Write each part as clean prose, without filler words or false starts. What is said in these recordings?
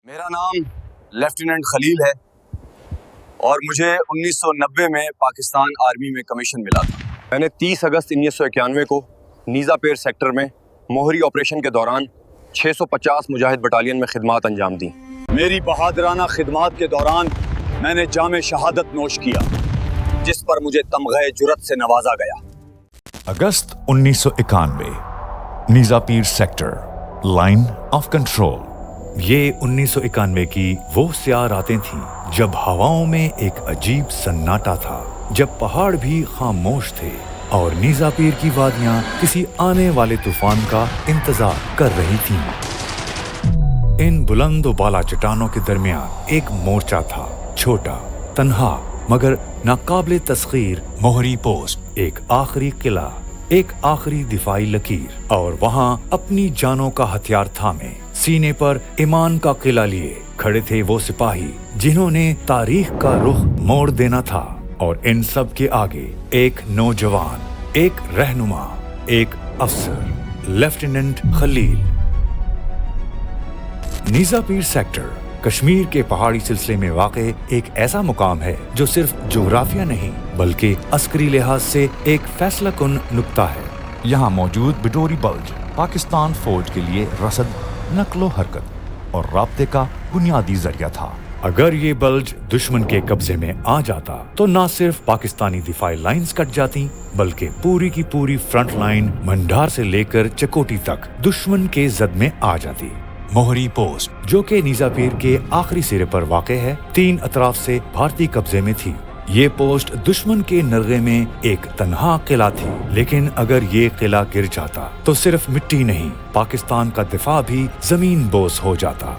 میرا نام لیفٹیننٹ خلیل ہے اور مجھے 1990 میں پاکستان آرمی میں کمیشن ملا تھا۔ میں نے 30 اگست 1991 کو نیزا پیر سیکٹر میں موہری آپریشن کے دوران 650 مجاہد بٹالین میں خدمات انجام دیں۔ میری بہادرانہ خدمات کے دوران میں نے جام شہادت نوش کیا، جس پر مجھے تمغہ جرأت سے نوازا گیا۔ اگست 1991 نیزا پیر سیکٹر، لائن آف کنٹرول۔ یہ 1991 کی وہ سیاہ راتیں تھیں جب ہواؤں میں ایک عجیب سناٹا تھا، جب پہاڑ بھی خاموش تھے اور نیزا پیر کی وادیاں کسی آنے والے طوفان کا انتظار کر رہی تھیں۔ ان بلند و بالا چٹانوں کے درمیان ایک مورچہ تھا، چھوٹا، تنہا مگر ناقابل تسخیر موہری پوسٹ، ایک آخری قلعہ، ایک آخری دفاعی لکیر، اور وہاں اپنی جانوں کا ہتھیار تھامے سینے پر ایمان کا قلعہ لیے کھڑے تھے وہ سپاہی جنہوں نے تاریخ کا رخ موڑ دینا تھا، اور ان سب کے آگے ایک نوجوان، ایک رہنما، ایک افسر، لیفٹیننٹ خلیل۔ نیزا پیر سیکٹر کشمیر کے پہاڑی سلسلے میں واقع ایک ایسا مقام ہے جو صرف جغرافیہ نہیں بلکہ عسکری لحاظ سے ایک فیصلہ کن نقطہ ہے۔ یہاں موجود بٹوری بلج پاکستان فوج کے لیے رسد، نقل و حرکت اور رابطے کا بنیادی ذریعہ تھا۔ اگر یہ بلج دشمن کے قبضے میں آ جاتا تو نہ صرف پاکستانی دفاعی لائنز کٹ جاتی بلکہ پوری کی پوری فرنٹ لائن منڈھار سے لے کر چکوٹی تک دشمن کے زد میں آ جاتی۔ موہری پوسٹ، جو کہ نیزا پیر کے آخری سرے پر واقع ہے، 3 اطراف سے بھارتی قبضے میں تھی۔ یہ پوسٹ دشمن کے نرغے میں ایک تنہا قلعہ تھی، لیکن اگر یہ قلعہ گر جاتا تو صرف مٹی نہیں، پاکستان کا دفاع بھی زمین بوس ہو جاتا۔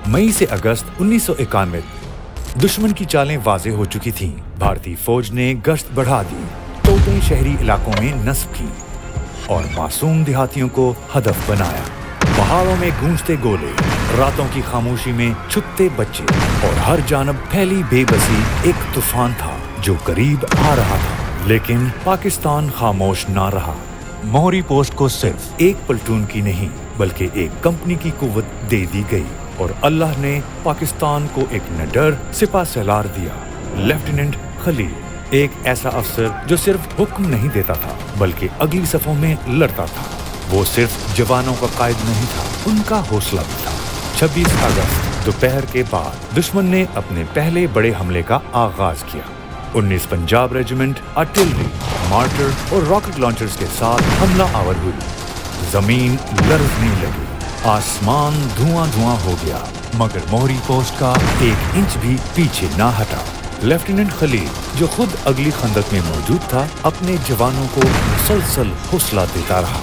مئی سے اگست 1991 دشمن کی چالیں واضح ہو چکی تھیں۔ بھارتی فوج نے گشت بڑھا دی، توپیں شہری علاقوں میں نصب کی اور معصوم دیہاتیوں کو ہدف بنایا۔ پہاڑوں میں گونجتے گولے، راتوں کی خاموشی میں چھپتے بچے، اور ہر جانب پھیلی بے بسی ایک طوفان تھا جو قریب آ رہا تھا، لیکن پاکستان خاموش نہ رہا۔ موہری پوسٹ کو صرف ایک پلٹون کی نہیں بلکہ ایک کمپنی کی قوت دے دی گئی، اور اللہ نے پاکستان کو ایک نڈر سپہ سالار دیا، لیفٹیننٹ خلیل، ایک ایسا افسر جو صرف حکم نہیں دیتا تھا بلکہ اگلی صفوں میں لڑتا تھا۔ وہ صرف جوانوں کا قائد نہیں تھا، ان کا حوصلہ بھی تھا۔ 26 اگست دوپہر کے بعد دشمن نے اپنے پہلے بڑے حملے کا آغاز کیا۔ 19 پنجاب ریجیمنٹ آرٹلری، مارٹر اور راکٹ لانچرز کے ساتھ حملہ آور ہوئی۔ زمین لرزنے لگی، آسمان دھواں دھواں ہو گیا، مگر موہری پوسٹ کا 1 انچ بھی پیچھے نہ ہٹا۔ لیفٹیننٹ خلیل، جو خود اگلی خندق میں موجود تھا، اپنے جوانوں کو مسلسل حوصلہ دیتا رہا۔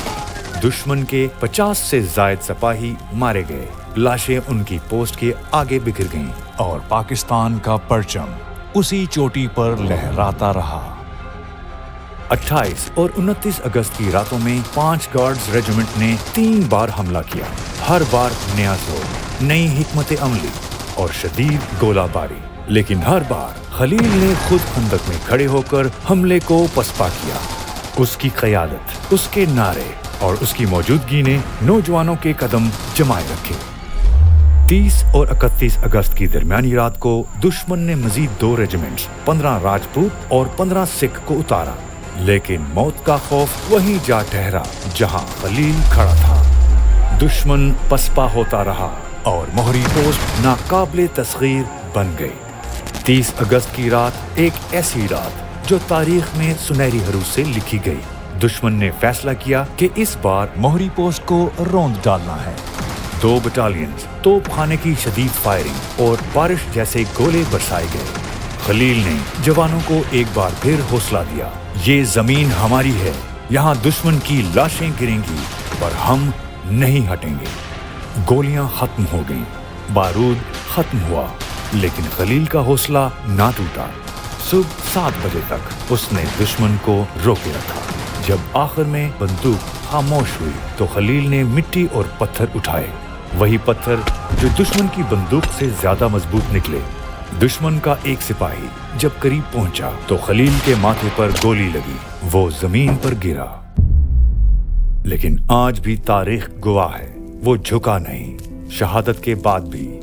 دشمن کے 50 سے زائد سپاہی مارے گئے، لاشیں ان کی پوسٹ کے آگے بکھر گئیں، اور پاکستان کا پرچم اسی چوٹی پر لہراتا رہا۔ 28 اور 29 اگست کی راتوں میں 5 گارڈز ریجیمنٹ نے 3 بار حملہ کیا، ہر بار نیا زور، نئی حکمت عملی اور شدید گولہ باری، لیکن ہر بار خلیل نے خود خندق میں کھڑے ہو کر حملے کو پسپا کیا۔ اس کی قیادت، اس کے نعرے اور اس کی موجودگی نے نوجوانوں کے قدم جمائے رکھے۔ 30 اور 31 اگست کی درمیانی رات کو دشمن نے مزید 2 ریجیمنٹس، 15 راجپوت اور 15 سکھ کو اتارا، لیکن موت کا خوف وہیں جا ٹھہرا جہاں خلیل کھڑا تھا۔ دشمن پسپا ہوتا رہا اور موہری پوسٹ ناقابل تسخیر بن گئی۔ 30 اگست کی رات ایک ایسی رات جو تاریخ میں سنہری حروف سے لکھی گئی۔ دشمن نے فیصلہ کیا کہ اس بار موہری پوسٹ کو روند ڈالنا ہے۔ 2 بٹالینز، توپ خانے کی شدید فائرنگ اور بارش جیسے گولے برسائے گئے۔ خلیل نے جوانوں کو ایک بار پھر حوصلہ دیا، یہ زمین ہماری ہے، یہاں دشمن کی لاشیں گریں گی پر ہم نہیں ہٹیں گے۔ گولیاں ختم ہو گئیں، بارود ختم ہوا، لیکن خلیل کا حوصلہ نہ ٹوٹا۔ صبح 7 بجے تک اس نے دشمن کو روکے رکھا۔ جب آخر میں بندوق خاموش ہوئی تو خلیل نے مٹی اور پتھر اٹھائے، وہی پتھر جو دشمن کی بندوق سے زیادہ مضبوط نکلے۔ دشمن کا ایک سپاہی جب قریب پہنچا تو خلیل کے ماتھے پر گولی لگی، وہ زمین پر گرا۔ لیکن آج بھی تاریخ گواہ ہے، وہ جھکا نہیں، شہادت کے بعد بھی